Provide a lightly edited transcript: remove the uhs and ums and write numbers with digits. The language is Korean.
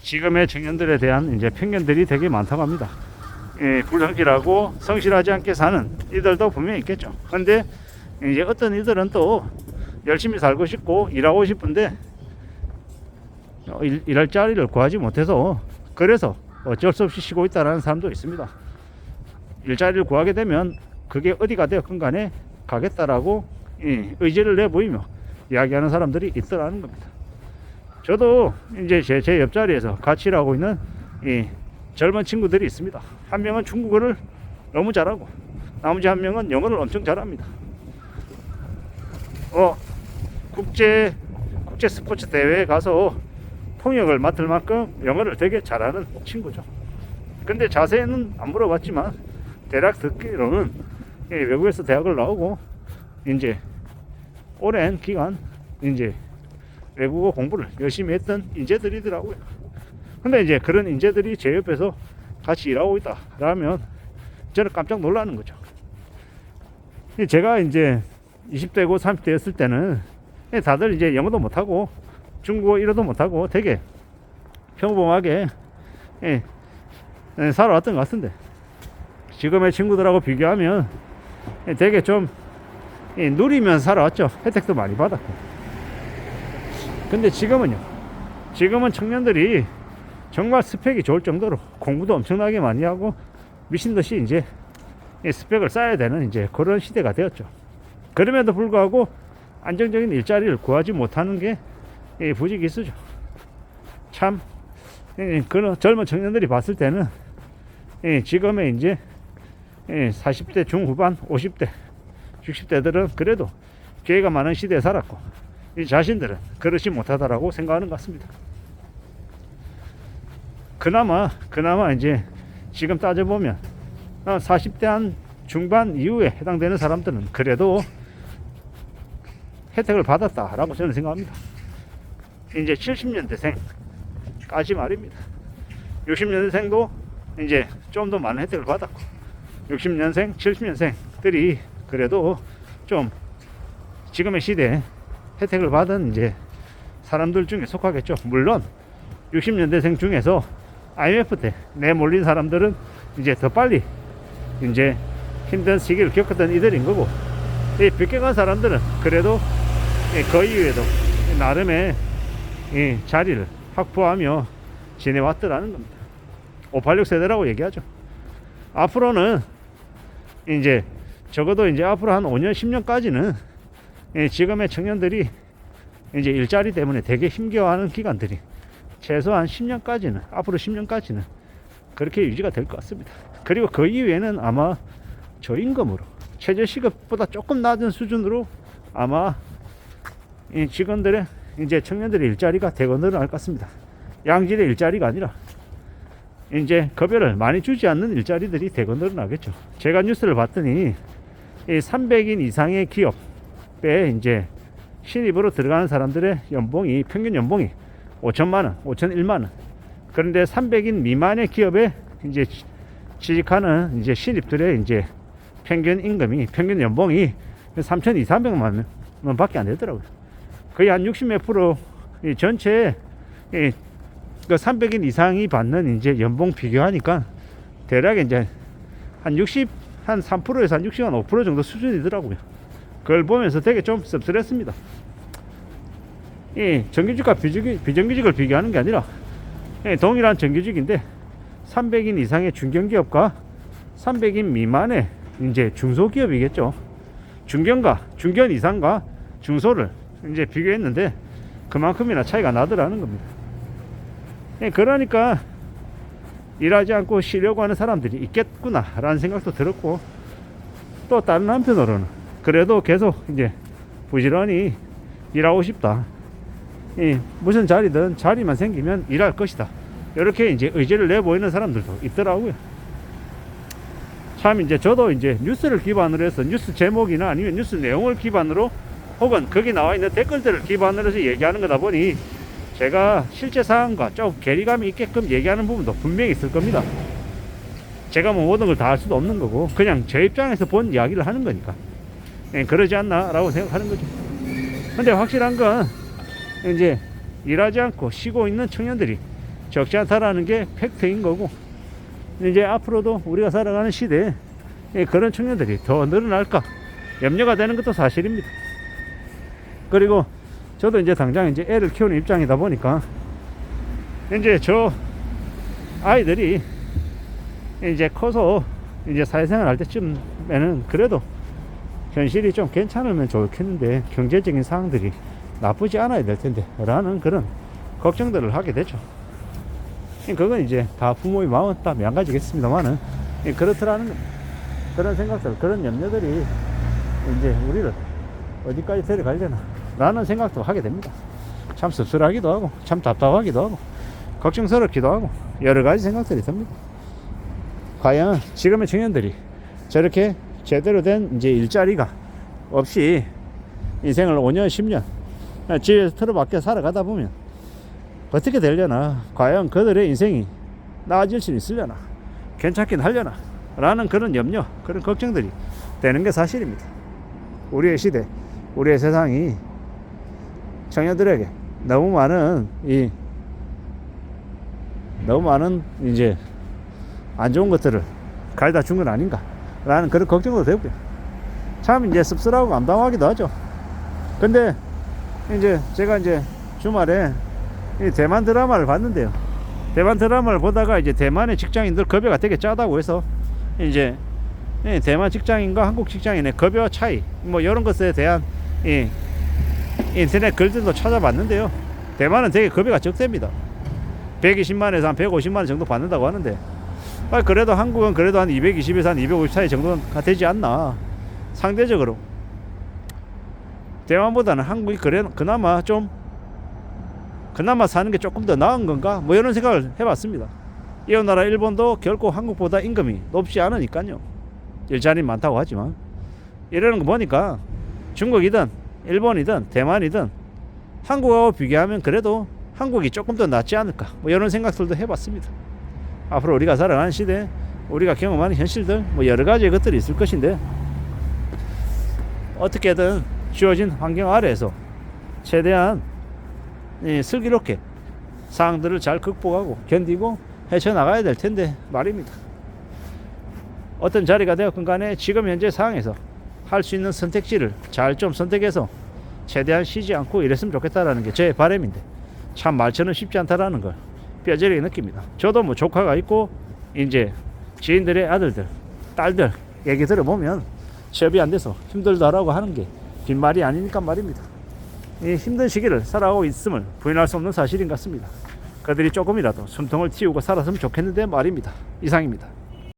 지금의 청년들에 대한 이제 편견들이 되게 많다고 합니다. 불성실하고 성실하지 않게 사는 이들도 분명히 있겠죠. 근데 이제 어떤 이들은 또 열심히 살고 싶고 일하고 싶은데 일할 자리를 구하지 못해서 그래서 어쩔 수 없이 쉬고 있다는 사람도 있습니다. 일자리를 구하게 되면 그게 어디가 되었건 간에 가겠다라고 의지를 내보이며 이야기하는 사람들이 있더라는 겁니다. 저도 이제 제 옆자리에서 같이 일하고 있는 젊은 친구들이 있습니다. 한 명은 중국어를 너무 잘하고 나머지 한 명은 영어를 엄청 잘합니다. 국제 스포츠 대회에 가서 통역을 맡을 만큼 영어를 되게 잘하는 친구죠. 근데 자세히는 안 물어봤지만 대략 듣기로는 외국에서 대학을 나오고 이제 오랜 기간 이제 외국어 공부를 열심히 했던 인재들이더라고요. 근데 이제 그런 인재들이 제 옆에서 같이 일하고 있다 라면 저는 깜짝 놀라는 거죠. 제가 이제 20대고 30대였을 때는 다들 이제 영어도 못하고 중국어 일어도 못하고 되게 평범하게 살아왔던 것 같은데 지금의 친구들하고 비교하면 되게 좀 누리면 살아왔죠. 혜택도 많이 받았고. 근데 지금은 청년들이 정말 스펙이 좋을 정도로 공부도 엄청나게 많이 하고 미친듯이 이제 스펙을 쌓아야 되는 이제 그런 시대가 되었죠. 그럼에도 불구하고 안정적인 일자리를 구하지 못하는 게 부지기수죠. 참 그런 젊은 청년들이 봤을 때는 지금의 이제 40대 중후반 50대 60대들은 그래도 기회가 많은 시대에 살았고 이 자신들은 그렇지 못하다라고 생각하는 것 같습니다. 그나마 이제 지금 따져보면 40대 한 중반 이후에 해당되는 사람들은 그래도 혜택을 받았다라고 저는 생각합니다. 이제 70년대생까지 말입니다. 60년대생도 이제 좀 더 많은 혜택을 받았고 60년생, 70년생들이 그래도 좀 지금의 시대에 혜택을 받은 이제 사람들 중에 속하겠죠. 물론 60년대생 중에서 IMF 때 내몰린 사람들은 이제 더 빨리 이제 힘든 시기를 겪었던 이들인 거고 이 비껴간 사람들은 그래도 그 이후에도 나름의 자리를 확보하며 지내왔더라는 겁니다. 586 세대라고 얘기하죠. 앞으로는 이제 적어도 이제 앞으로 한 5년 10년까지는 지금의 청년들이 이제 일자리 때문에 되게 힘겨워하는 기간들이 최소한 10년까지는 앞으로 10년까지는 그렇게 유지가 될 것 같습니다. 그리고 그 이후에는 아마 저임금으로 최저시급보다 조금 낮은 수준으로 아마 이 직원들의 이제 청년들의 일자리가 대거 늘어날 것 같습니다. 양질의 일자리가 아니라 이제 급여를 많이 주지 않는 일자리들이 대거 늘어나겠죠. 제가 뉴스를 봤더니 이 300인 이상의 기업에 이제 신입으로 들어가는 사람들의 연봉이 평균 연봉이 5천만원, 5,001만원. 그런데 300인 미만의 기업에 이제 취직하는 이제 신입들의 이제 평균 임금이 평균 연봉이 3,200~300만 원 밖에 안 되더라고요. 거의 한 60몇 프로 전체 그 300인 이상이 받는 이제 연봉 비교하니까 대략 이제 한 3%에서 한 65% 정도 수준이더라고요. 그걸 보면서 되게 좀 씁쓸했습니다. 정규직과 비정규직을 비교하는 게 아니라 동일한 정규직인데 300인 이상의 중견기업과 300인 미만의 이제 중소기업이겠죠. 중견 이상과 중소를 이제 비교했는데 그만큼이나 차이가 나더라는 겁니다. 그러니까 일하지 않고 쉬려고 하는 사람들이 있겠구나 라는 생각도 들었고 또 다른 한편으로는 그래도 계속 이제 부지런히 일하고 싶다. 무슨 자리든 자리만 생기면 일할 것이다. 이렇게 이제 의지를 내보이는 사람들도 있더라고요. 참 이제 저도 이제 뉴스를 기반으로 해서 뉴스 제목이나 아니면 뉴스 내용을 기반으로 혹은 거기 나와 있는 댓글들을 기반으로 해서 얘기하는 거다 보니 제가 실제 상황과 좀 괴리감이 있게끔 얘기하는 부분도 분명히 있을 겁니다. 제가 뭐 모든 걸 다 할 수도 없는 거고 그냥 제 입장에서 본 이야기를 하는 거니까 그러지 않나 라고 생각하는 거죠. 근데 확실한 건 이제 일하지 않고 쉬고 있는 청년들이 적지 않다라는 게 팩트인 거고, 이제 앞으로도 우리가 살아가는 시대에 그런 청년들이 더 늘어날까 염려가 되는 것도 사실입니다. 그리고 저도 이제 당장 이제 애를 키우는 입장이다 보니까 이제 저 아이들이 이제 커서 이제 사회생활 할 때쯤에는 그래도 현실이 좀 괜찮으면 좋겠는데 경제적인 상황들이 나쁘지 않아야 될 텐데 라는 그런 걱정들을 하게 되죠. 그건 이제 다 부모의 마음은 다 마찬가지겠습니다만은 그렇더라는 그런 생각들, 그런 염려들이 이제 우리를 어디까지 데려가려나 라는 생각도 하게 됩니다. 참 씁쓸하기도 하고 참 답답하기도 하고 걱정스럽기도 하고 여러 가지 생각들이 듭니다. 과연 지금의 청년들이 저렇게 제대로 된 이제 일자리가 없이 인생을 5년 10년 집에서 틀어박혀 살아가다 보면 어떻게 되려나, 과연 그들의 인생이 나아질 수 있으려나, 괜찮긴 하려나 라는 그런 염려, 그런 걱정들이 되는 게 사실입니다. 우리의 시대, 우리의 세상이 청년들에게 너무 많은 이제 안 좋은 것들을 가져다 준 건 아닌가 라는 그런 걱정도 되고요. 참 이제 씁쓸하고 암담하기도 하죠. 근데 이제 제가 이제 주말에 이 대만 드라마를 봤는데요. 대만 드라마를 보다가 이제 대만의 직장인들 급여가 되게 짜다고 해서 이제 대만 직장인과 한국 직장인의 급여 차이 뭐 이런 것에 대한 인터넷 글들도 찾아봤는데요. 대만은 되게 급여가 적답니다. 120만에서 한 150만 정도 받는다고 하는데, 그래도 한국은 그래도 한 220에서 한 250 사이 정도가 되지 않나. 상대적으로 대만보다는 한국이 그나마 사는 게 조금 더 나은 건가? 뭐 이런 생각을 해봤습니다. 이웃 나라 일본도 결코 한국보다 임금이 높지 않으니까요. 일자리 많다고 하지만 이러는 거 보니까 중국이든 일본이든 대만이든 한국하고 비교하면 그래도 한국이 조금 더 낫지 않을까? 뭐 이런 생각들도 해봤습니다. 앞으로 우리가 살아가는 시대, 우리가 경험하는 현실들, 뭐 여러 가지 것들이 있을 것인데 어떻게든 주어진 환경 아래에서 최대한 슬기롭게 상황들을 잘 극복하고 견디고 헤쳐나가야 될 텐데 말입니다. 어떤 자리가 되었건 간에 지금 현재 상황에서 할 수 있는 선택지를 잘 좀 선택해서 최대한 쉬지 않고 이랬으면 좋겠다라는 게 제 바람인데 참 말처럼 쉽지 않다라는 걸 뼈저리게 느낍니다. 저도 뭐 조카가 있고 이제 지인들의 아들들, 딸들 얘기 들어보면 취업이 안 돼서 힘들다라고 하는 게 빈말이 아니니까 말입니다. 이 힘든 시기를 살아가고 있음을 부인할 수 없는 사실인 것 같습니다. 그들이 조금이라도 숨통을 틔우고 살았으면 좋겠는데 말입니다. 이상입니다.